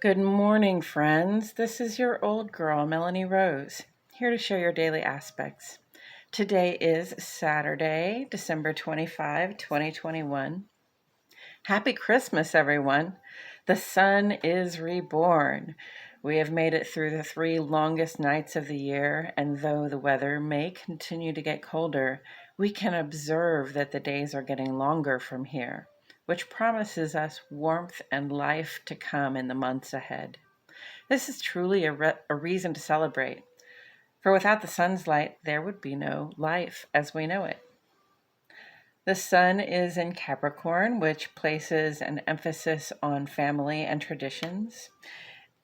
Good morning, friends. This is your old girl, Melanie Rose, here to share your daily aspects. Today is Saturday, December 25, 2021. Happy Christmas, everyone. The sun is reborn. We have made it through the 3 longest nights of the year, and though the weather may continue to get colder, we can observe that the days are getting longer from here, which promises us warmth and life to come in the months ahead. This is truly a reason to celebrate, for without the sun's light, there would be no life as we know it. The sun is in Capricorn, which places an emphasis on family and traditions.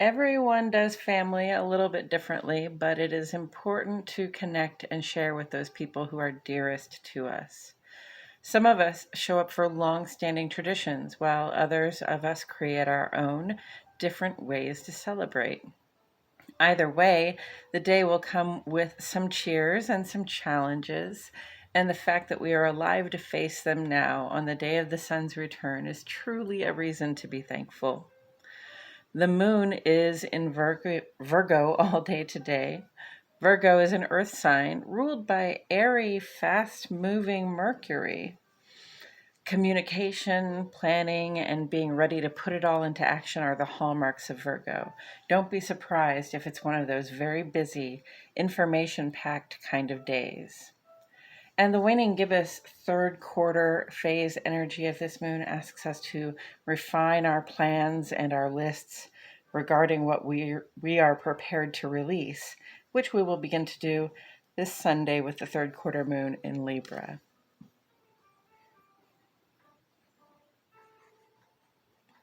Everyone does family a little bit differently, but it is important to connect and share with those people who are dearest to us. Some of us show up for long-standing traditions, while others of us create our own different ways to celebrate. Either way, the day will come with some cheers and some challenges, and the fact that we are alive to face them now on the day of the sun's return is truly a reason to be thankful. The moon is in Virgo all day today. Virgo is an earth sign ruled by airy, fast-moving Mercury. Communication, planning, and being ready to put it all into action are the hallmarks of Virgo. Don't be surprised if it's one of those very busy, information-packed kind of days. And the waning gibbous third quarter phase energy of this moon asks us to refine our plans and our lists regarding what we are prepared to release, which we will begin to do this Sunday with the third quarter moon in Libra.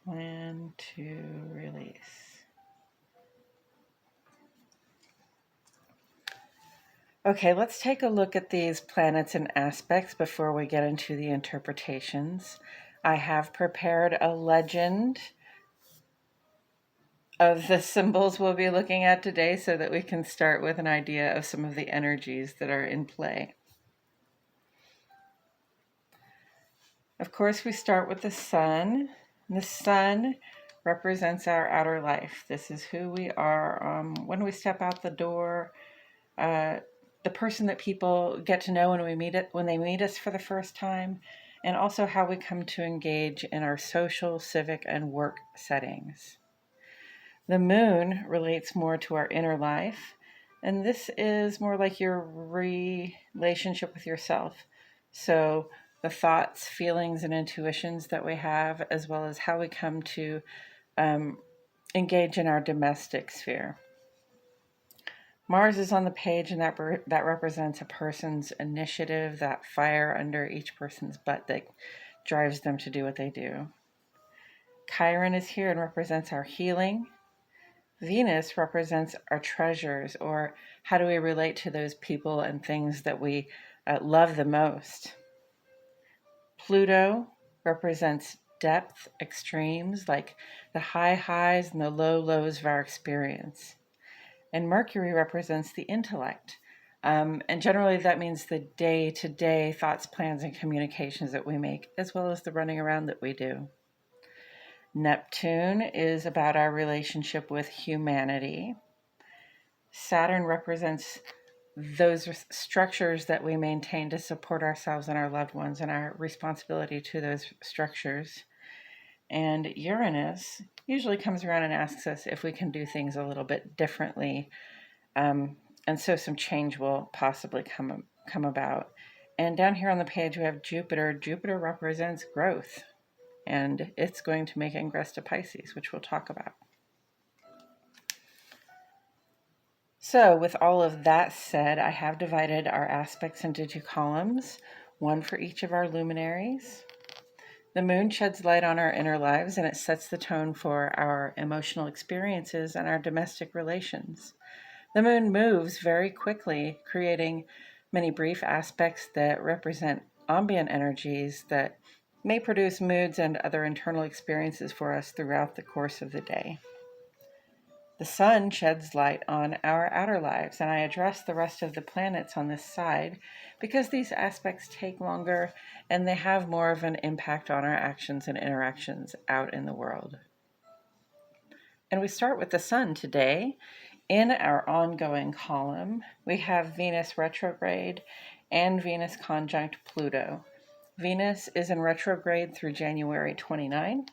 Plan to release. Okay, let's take a look at these planets and aspects before we get into the interpretations. I have prepared a legend of the symbols we'll be looking at today so that we can start with an idea of some of the energies that are in play. Of course, we start with the sun. The sun represents our outer life. This is who we are when we step out the door, the person that people get to know when they meet us for the first time, and also how we come to engage in our social, civic, and work settings. The moon relates more to our inner life, and this is more like your relationship with yourself. So the thoughts, feelings, and intuitions that we have, as well as how we come to engage in our domestic sphere. Mars is on the page, and that represents a person's initiative, that fire under each person's butt that drives them to do what they do. Chiron is here and represents our healing. Venus represents our treasures, or how do we relate to those people and things that we love the most. Pluto represents depth, extremes, like the high highs and the low lows of our experience. And Mercury represents the intellect. And generally that means the day-to-day thoughts, plans, and communications that we make, as well as the running around that we do. Neptune is about our relationship with humanity. Saturn represents those structures that we maintain to support ourselves and our loved ones and our responsibility to those structures. And Uranus usually comes around and asks us if we can do things a little bit differently. And so some change will possibly come about. And down here on the page, we have Jupiter. Jupiter represents growth, and it's going to make ingress to Pisces, which we'll talk about. So with all of that said, I have divided our aspects into 2 columns, one for each of our luminaries. The moon sheds light on our inner lives, and it sets the tone for our emotional experiences and our domestic relations. The moon moves very quickly, creating many brief aspects that represent ambient energies that may produce moods and other internal experiences for us throughout the course of the day. The sun sheds light on our outer lives, and I address the rest of the planets on this side because these aspects take longer and they have more of an impact on our actions and interactions out in the world. And we start with the sun today. In our ongoing column, we have Venus retrograde and Venus conjunct Pluto. Venus is in retrograde through January 29.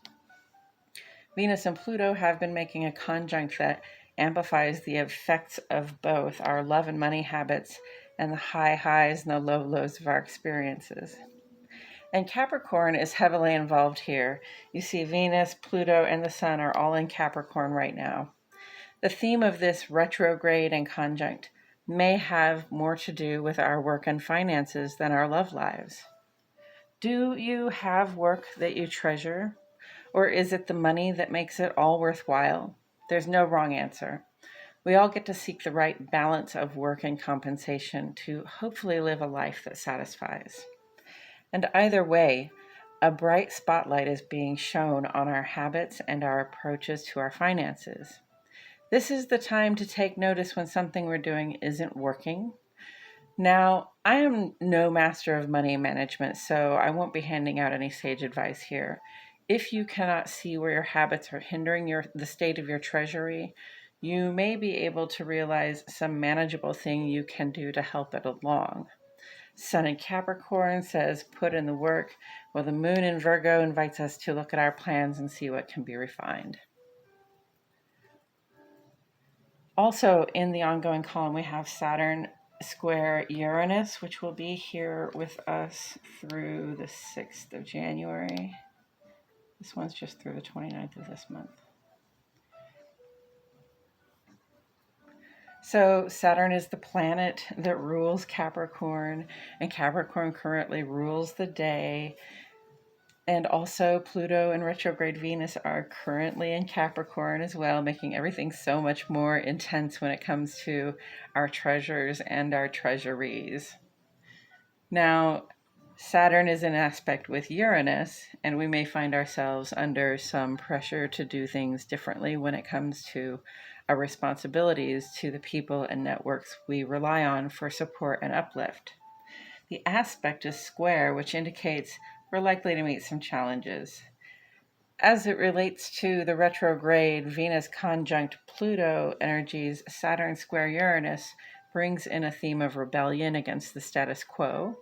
Venus and Pluto have been making a conjunct that amplifies the effects of both our love and money habits and the high highs and the low lows of our experiences. And Capricorn is heavily involved here. You see Venus, Pluto, and the Sun are all in Capricorn right now. The theme of this retrograde and conjunct may have more to do with our work and finances than our love lives. Do you have work that you treasure? Or is it the money that makes it all worthwhile? There's no wrong answer. We all get to seek the right balance of work and compensation to hopefully live a life that satisfies. And either way, a bright spotlight is being shown on our habits and our approaches to our finances. This is the time to take notice when something we're doing isn't working. Now, I am no master of money management, so I won't be handing out any sage advice here. If you cannot see where your habits are hindering the state of your treasury, you may be able to realize some manageable thing you can do to help it along. Sun in Capricorn says put in the work, while the moon in Virgo invites us to look at our plans and see what can be refined. Also, in the ongoing column, we have Saturn square Uranus, which will be here with us through the 6th of January. This one's just through the 29th of this month. So Saturn is the planet that rules Capricorn, and Capricorn currently rules the day. And also Pluto and retrograde Venus are currently in Capricorn as well, making everything so much more intense when it comes to our treasures and our treasuries. Now, Saturn is in aspect with Uranus, and we may find ourselves under some pressure to do things differently when it comes to our responsibilities to the people and networks we rely on for support and uplift. The aspect is square, which indicates we're likely to meet some challenges. As it relates to the retrograde Venus conjunct Pluto energies, Saturn square Uranus brings in a theme of rebellion against the status quo.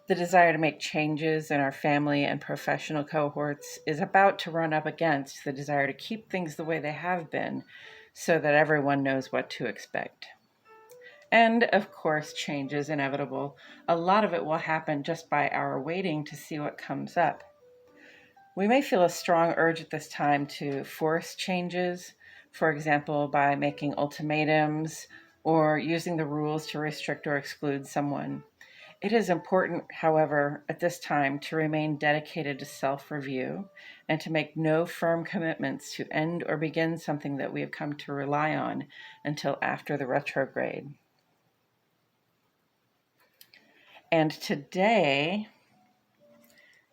The desire to make changes in our family and professional cohorts is about to run up against the desire to keep things the way they have been so that everyone knows what to expect. And of course, change is inevitable. A lot of it will happen just by our waiting to see what comes up. We may feel a strong urge at this time to force changes, for example, by making ultimatums or using the rules to restrict or exclude someone. It is important, however, at this time to remain dedicated to self-review and to make no firm commitments to end or begin something that we have come to rely on until after the retrograde. And today,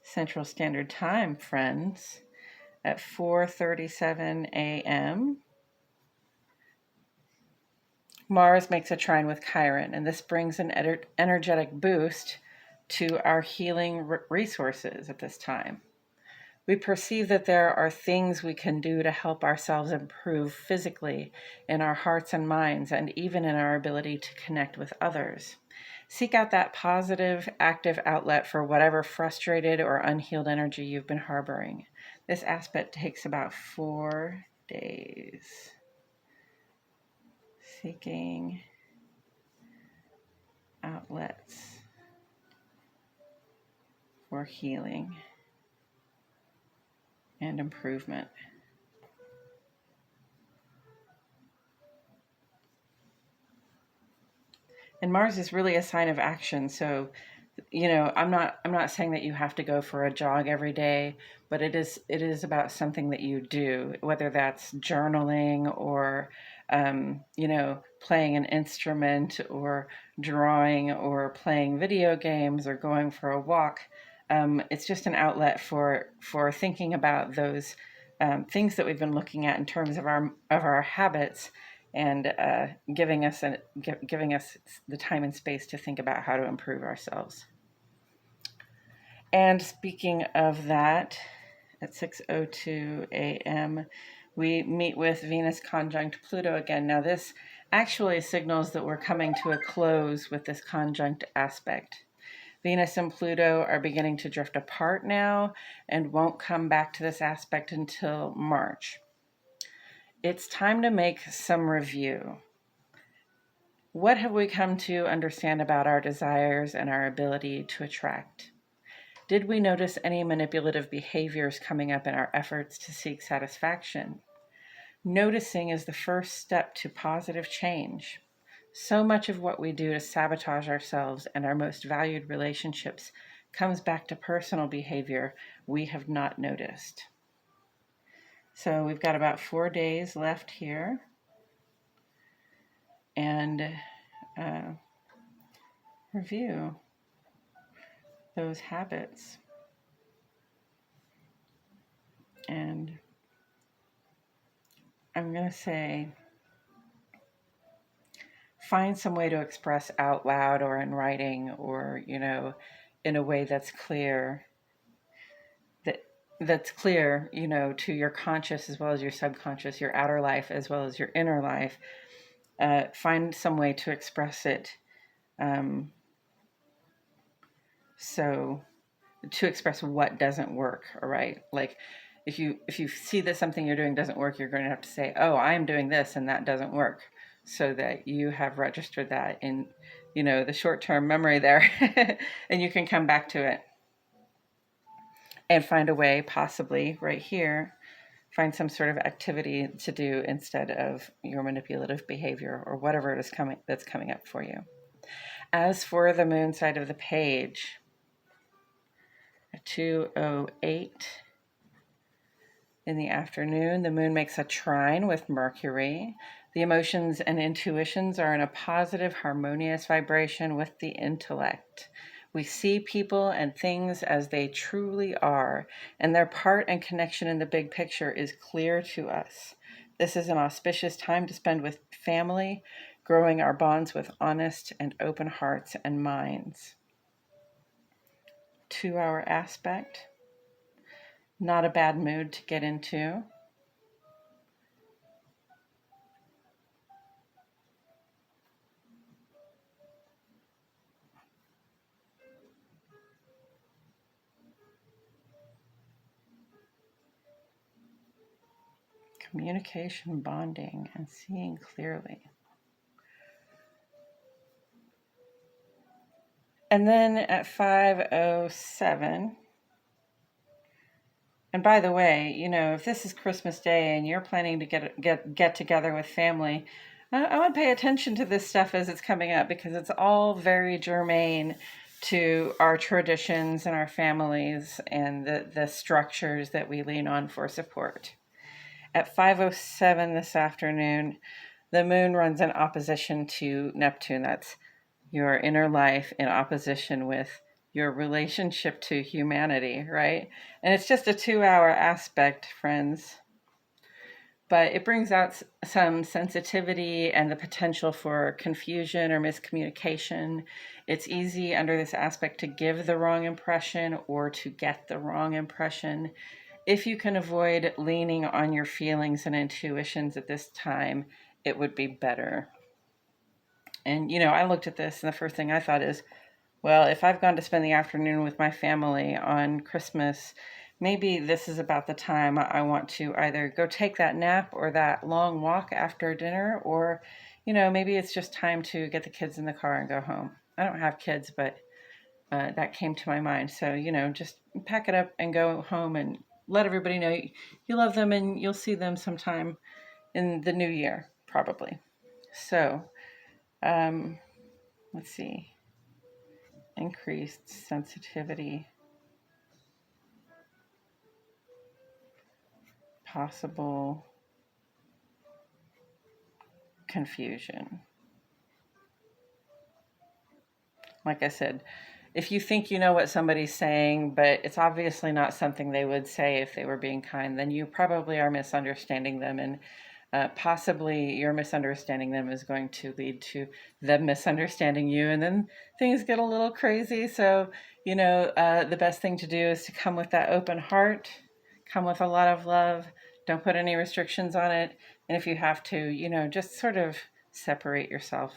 Central Standard Time, friends, at 4:37 a.m., Mars makes a trine with Chiron, and this brings an energetic boost to our healing resources at this time. We perceive that there are things we can do to help ourselves improve physically in our hearts and minds, and even in our ability to connect with others. Seek out that positive, active outlet for whatever frustrated or unhealed energy you've been harboring. This aspect takes about 4 days. Seeking outlets for healing and improvement. And Mars is really a sign of action. So, I'm not saying that you have to go for a jog every day, but it is about something that you do, whether that's journaling or playing an instrument or drawing or playing video games or going for a walk. It's just an outlet for thinking about those things that we've been looking at in terms of our habits, and giving us the time and space to think about how to improve ourselves. And speaking of that, at 6:02 a.m., we meet with Venus conjunct Pluto again. Now, this actually signals that we're coming to a close with this conjunct aspect. Venus and Pluto are beginning to drift apart now and won't come back to this aspect until March. It's time to make some review. What have we come to understand about our desires and our ability to attract? Did we notice any manipulative behaviors coming up in our efforts to seek satisfaction? Noticing is the first step to positive change. So much of what we do to sabotage ourselves and our most valued relationships comes back to personal behavior we have not noticed. So we've got about 4 days left here. And review those habits. And I'm going to say, find some way to express out loud or in writing or, in a way that's clear, that's clear, to your conscious as well as your subconscious, your outer life as well as your inner life. Find some way to express it. So to express what doesn't work, all right? Like if you see that something you're doing doesn't work, you're going to have to say, oh, I'm doing this and that doesn't work, so that you have registered that in, the short-term memory there and you can come back to it and find a way, possibly right here, find some sort of activity to do instead of your manipulative behavior or whatever it is that's coming up for you. As for the moon side of the page, 2:08 in the afternoon, the moon makes a trine with Mercury. The emotions and intuitions are in a positive, harmonious vibration with the intellect. We see people and things as they truly are, and their part and connection in the big picture is clear to us. This is an auspicious time to spend with family, growing our bonds with honest and open hearts and minds. 2-hour aspect. Not a bad mood to get into. Communication, bonding, and seeing clearly. And then at 5:07, and by the way, if this is Christmas Day and you're planning to get together with family, I would pay attention to this stuff as it's coming up, because it's all very germane to our traditions and our families and the structures that we lean on for support. At 5:07 this afternoon, the moon runs in opposition to Neptune. That's your inner life in opposition with your relationship to humanity, right? And it's just a 2-hour aspect, friends. But it brings out some sensitivity and the potential for confusion or miscommunication. It's easy under this aspect to give the wrong impression or to get the wrong impression. If you can avoid leaning on your feelings and intuitions at this time, it would be better. And, I looked at this and the first thing I thought is, well, if I've gone to spend the afternoon with my family on Christmas, maybe this is about the time I want to either go take that nap or that long walk after dinner, or, maybe it's just time to get the kids in the car and go home. I don't have kids, but that came to my mind. So, just pack it up and go home and let everybody know you love them and you'll see them sometime in the new year, probably. So, let's see. Increased sensitivity. Possible confusion. Like I said, if you think you know what somebody's saying, but it's obviously not something they would say if they were being kind, then you probably are misunderstanding them, and possibly your misunderstanding them is going to lead to them misunderstanding you, and then things get a little crazy. So, the best thing to do is to come with that open heart, come with a lot of love, Don't put any restrictions on it. And if you have to, just sort of separate yourself.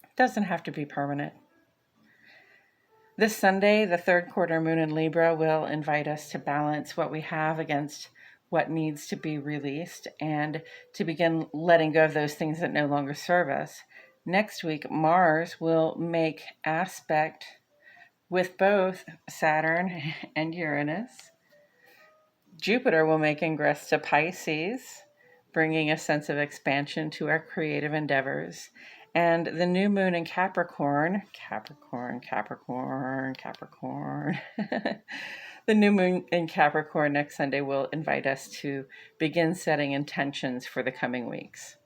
It doesn't have to be permanent. This Sunday, the third quarter moon in Libra will invite us to balance what we have against what needs to be released and to begin letting go of those things that no longer serve us. Next week, Mars will make aspect with both Saturn and Uranus. Jupiter will make ingress to Pisces, bringing a sense of expansion to our creative endeavors. And the new moon in Capricorn, the new moon in Capricorn next Sunday will invite us to begin setting intentions for the coming weeks.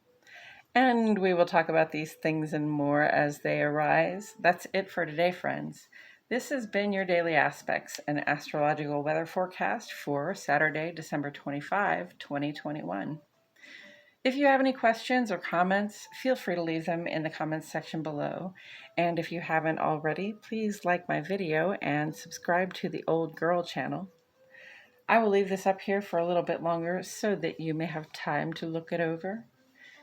And we will talk about these things and more as they arise. That's it for today, friends. This has been your Daily Aspects, an astrological weather forecast for Saturday, December 25, 2021. If you have any questions or comments, feel free to leave them in the comments section below. And if you haven't already, please like my video and subscribe to the Old Girl channel. I will leave this up here for a little bit longer so that you may have time to look it over.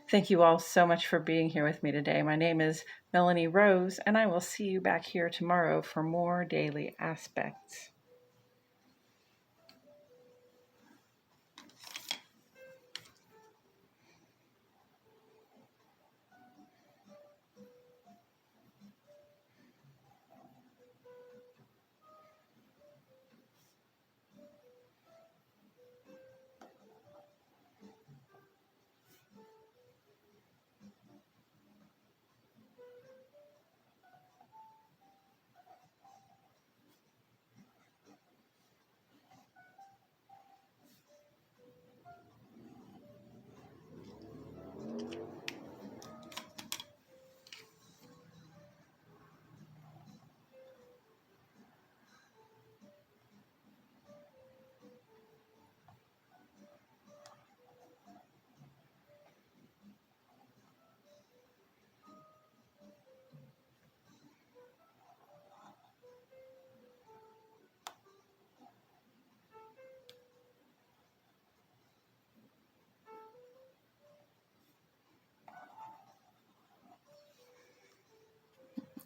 Thank you all so much for being here with me today. My name is Melanie Rose, and I will see you back here tomorrow for more Daily Aspects.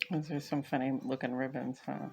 Those are some funny looking ribbons, huh?